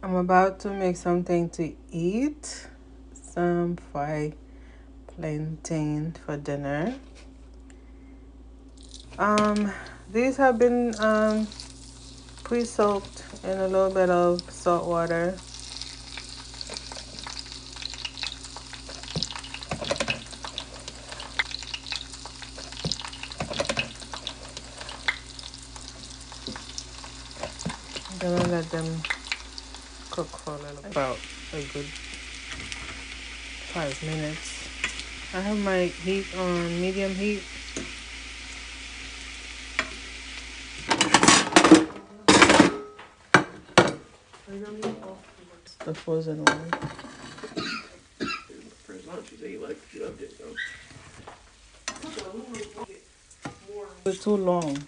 I'm about to make something to eat. Some fried plantain for dinner. These have been pre-soaked in a little bit of salt water. I'm gonna let them cook for a little, about a good 5 minutes. I have my heat on medium heat. The frozen one. For his lunch, he said he loved it though. It's too long.